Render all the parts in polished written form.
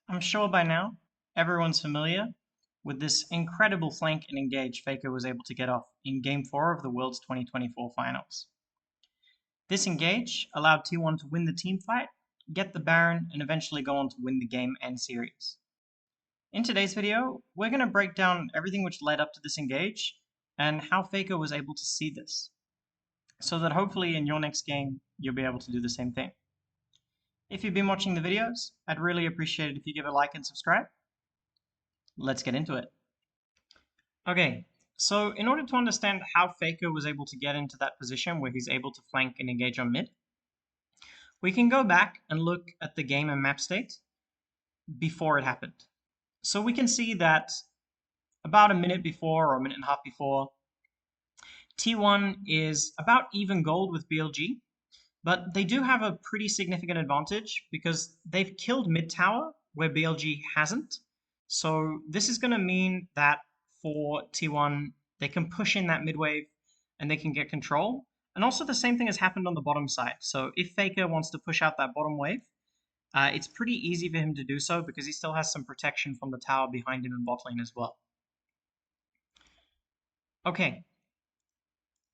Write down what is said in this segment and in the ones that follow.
I'm sure by now everyone's familiar with this incredible flank and engage Faker was able to get off in Game 4 of the World's 2024 finals. This engage allowed T1 to win the team fight, get the Baron, and eventually go on to win the game and series. In today's video, we're going to break down everything which led up to this engage and how Faker was able to see this, so that hopefully in your next game you'll be able to do the same thing. If you've been watching the videos, I'd really appreciate it if you give a like and subscribe. Let's get into it. Okay, so in order to understand how Faker was able to get into that position where he's able to flank and engage on mid, we can go back and look at the game and map state before it happened. So we can see that about a minute before or a minute and a half before, T1 is about even gold with BLG, but they do have a pretty significant advantage because they've killed mid tower where BLG hasn't. So this is going to mean that for T1, they can push in that mid wave and they can get control. And also the same thing has happened on the bottom side. So if Faker wants to push out that bottom wave, it's pretty easy for him to do so because he still has some protection from the tower behind him in bot lane as well. Okay.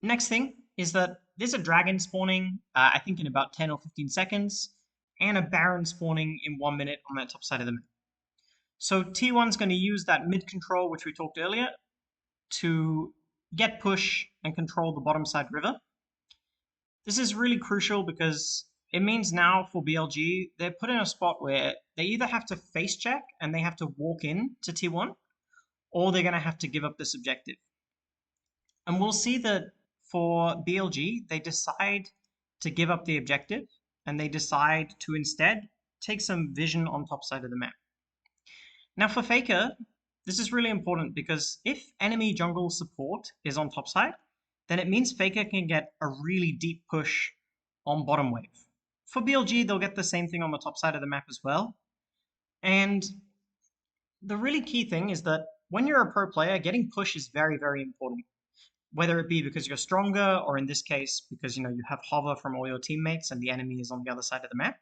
Next thing is that there's a dragon spawning, I think in about 10 or 15 seconds, and a Baron spawning in 1 minute on that top side of the map. So T1's going to use that mid control, which we talked earlier, to get push and control the bottom side river. This is really crucial because it means now for BLG, they're put in a spot where they either have to face check and they have to walk in to T1, or they're going to have to give up this objective. And we'll see that for BLG, they decide to give up the objective and they decide to instead take some vision on top side of the map. Now for Faker, this is really important because if enemy jungle support is on top side, then it means Faker can get a really deep push on bottom wave. For BLG, they'll get the same thing on the top side of the map as well. And the really key thing is that when you're a pro player, getting push is very, very important. Whether it be because you're stronger, or in this case, because you have hover from all your teammates and the enemy is on the other side of the map.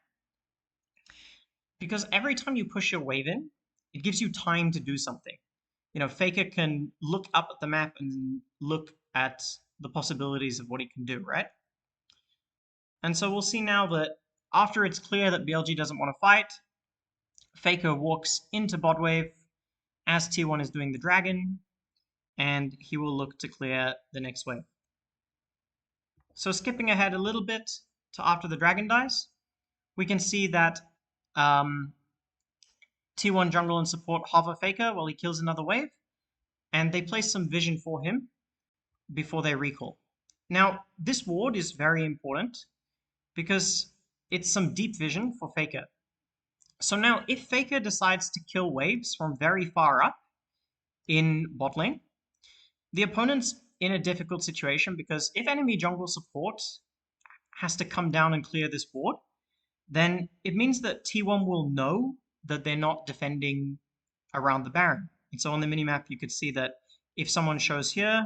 Because every time you push your wave in, it gives you time to do something. Faker can look up at the map and look at the possibilities of what he can do, right? And so we'll see now that after it's clear that BLG doesn't want to fight, Faker walks into bot wave as T1 is doing the dragon, and he will look to clear the next wave. So skipping ahead a little bit to after the dragon dies, we can see that T1 jungle and support hover Faker while he kills another wave, and they place some vision for him before they recall. Now, this ward is very important because it's some deep vision for Faker. So now, if Faker decides to kill waves from very far up in bot lane, the opponent's in a difficult situation because if enemy jungle support has to come down and clear this ward, then it means that T1 will know that they're not defending around the Baron. And so on the minimap, you could see that if someone shows here,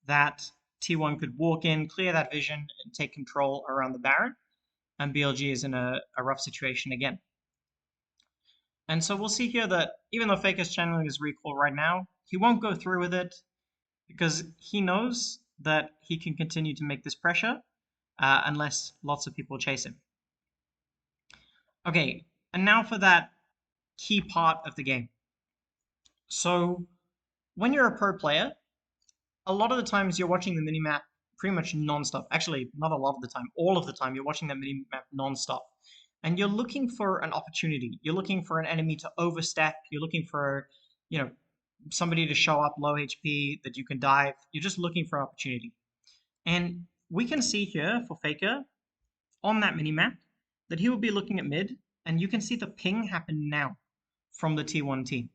that T1 could walk in, clear that vision, and take control around the Baron, and BLG is in a rough situation again. And so we'll see here that even though Faker's channeling his recall right now, he won't go through with it because he knows that he can continue to make this pressure unless lots of people chase him. Okay, and now for that key part of the game. So when you're a pro player, a lot of the times you're watching the minimap pretty much non-stop. Actually, not a lot of the time. All of the time you're watching that minimap non-stop. And you're looking for an opportunity. You're looking for an enemy to overstep. You're looking for, somebody to show up low HP that you can dive. You're just looking for an opportunity. And we can see here for Faker on that minimap that he will be looking at mid, and you can see the ping happen now from the T1 team.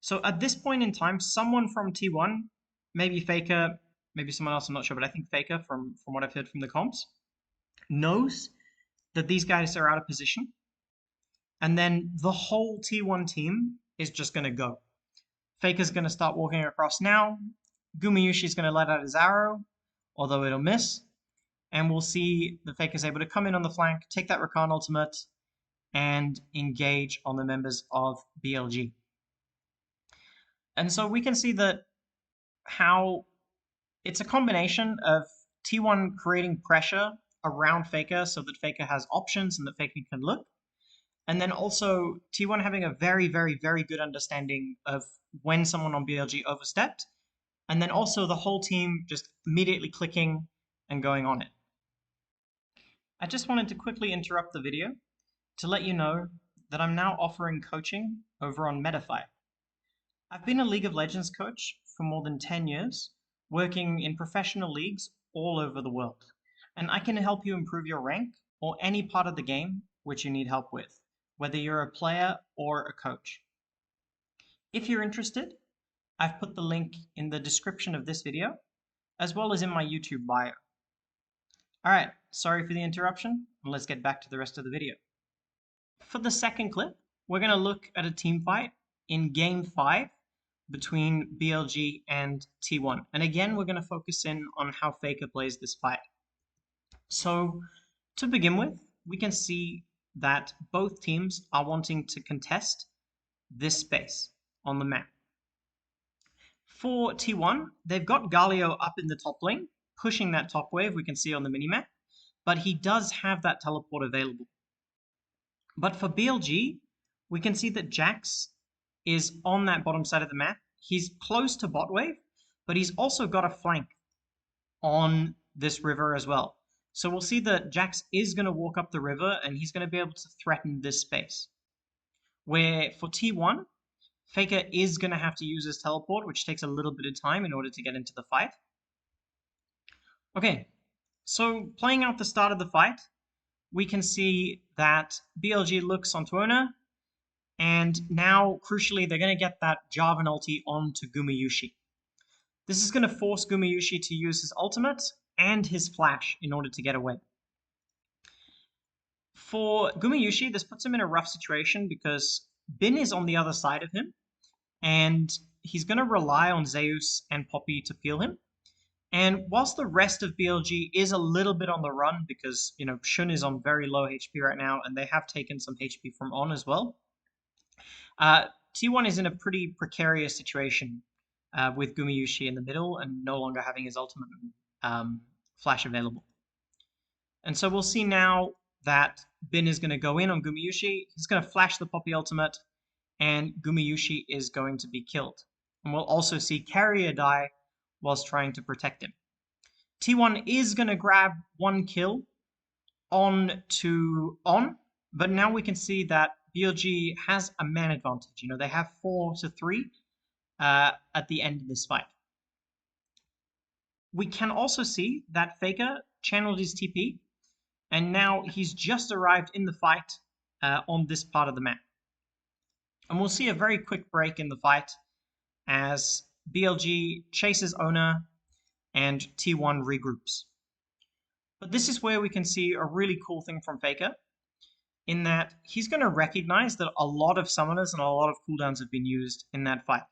So at this point in time, someone from T1, maybe Faker, maybe someone else, I'm not sure, but I think Faker, from what I've heard from the comps, knows that these guys are out of position. And then the whole T1 team is just going to go. Faker's going to start walking across now. Gumayushi's going to let out his arrow, although it'll miss. And we'll see that Faker's able to come in on the flank, take that Rakan ultimate, and engage on the members of BLG. And so we can see that how it's a combination of T1 creating pressure around Faker so that Faker has options and that Faker can look. And then also T1 having a very, very, very good understanding of when someone on BLG overstepped. And then also the whole team just immediately clicking and going on it. I just wanted to quickly interrupt the video to let you know that I'm now offering coaching over on Teamfight. I've been a League of Legends coach for more than 10 years, working in professional leagues all over the world. And I can help you improve your rank or any part of the game which you need help with, whether you're a player or a coach. If you're interested, I've put the link in the description of this video, as well as in my YouTube bio. Alright, sorry for the interruption, and let's get back to the rest of the video. For the second clip, we're going to look at a team fight in Game 5 between BLG and T1. And again, we're going to focus in on how Faker plays this fight. So, to begin with, we can see that both teams are wanting to contest this space on the map. For T1, they've got Galio up in the top lane, pushing that top wave we can see on the minimap, but he does have that teleport available. But for BLG, we can see that Jax is on that bottom side of the map. He's close to bot wave, but he's also got a flank on this river as well. So we'll see that Jax is going to walk up the river and he's going to be able to threaten this space. Where for T1, Faker is going to have to use his teleport, which takes a little bit of time in order to get into the fight. Okay, so playing out the start of the fight, we can see that BLG looks onto Ona, and now, crucially, they're going to get that Jarvan ulti onto Gumayusi. This is going to force Gumayusi to use his ultimate and his flash in order to get away. For Gumayusi, this puts him in a rough situation because Bin is on the other side of him, and he's going to rely on Zeus and Poppy to peel him. And whilst the rest of BLG is a little bit on the run because, Shun is on very low HP right now, and they have taken some HP from On as well, T1 is in a pretty precarious situation with Gumayusi in the middle and no longer having his ultimate flash available. And so we'll see now that Bin is going to go in on Gumayusi. He's going to flash the Poppy ultimate, and Gumayusi is going to be killed. And we'll also see Carrier die whilst trying to protect him. T1 is going to grab one kill on to On, but now we can see that BLG has a man advantage. They have 4-3 at the end of this fight. We can also see that Faker channeled his TP, and now he's just arrived in the fight on this part of the map. And we'll see a very quick break in the fight as BLG chases Ona and T1 regroups. But this is where we can see a really cool thing from Faker, in that he's going to recognize that a lot of summoners and a lot of cooldowns have been used in that fight.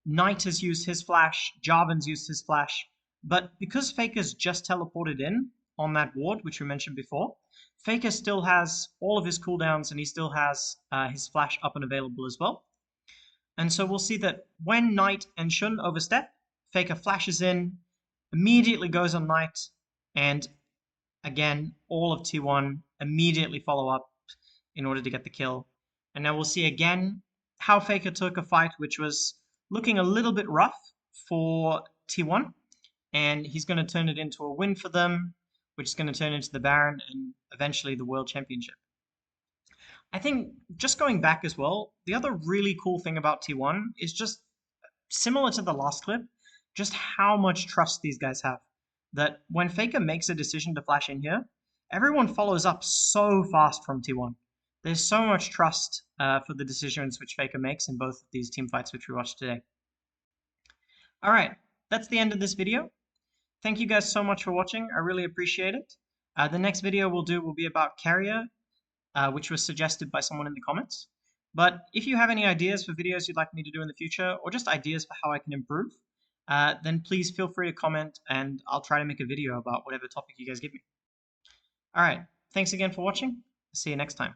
Knight has used his flash, Jarvan's used his flash, but because Faker's just teleported in on that ward, which we mentioned before, Faker still has all of his cooldowns and he still has his flash up and available as well. And so we'll see that when Knight and Shun overstep, Faker flashes in, immediately goes on Knight, and again, all of T1 immediately follow up in order to get the kill. And now we'll see again how Faker took a fight which was looking a little bit rough for T1, and he's going to turn it into a win for them, which is going to turn into the Baron and eventually the World Championship. I think just going back as well, the other really cool thing about T1 is just similar to the last clip, just how much trust these guys have. That when Faker makes a decision to flash in here, everyone follows up so fast from T1. There's so much trust for the decisions which Faker makes in both of these team fights which we watched today. Alright, that's the end of this video. Thank you guys so much for watching. I really appreciate it. The next video we'll do will be about Carrier, which was suggested by someone in the comments. But if you have any ideas for videos you'd like me to do in the future, or just ideas for how I can improve, then please feel free to comment and I'll try to make a video about whatever topic you guys give me. Alright, thanks again for watching. See you next time.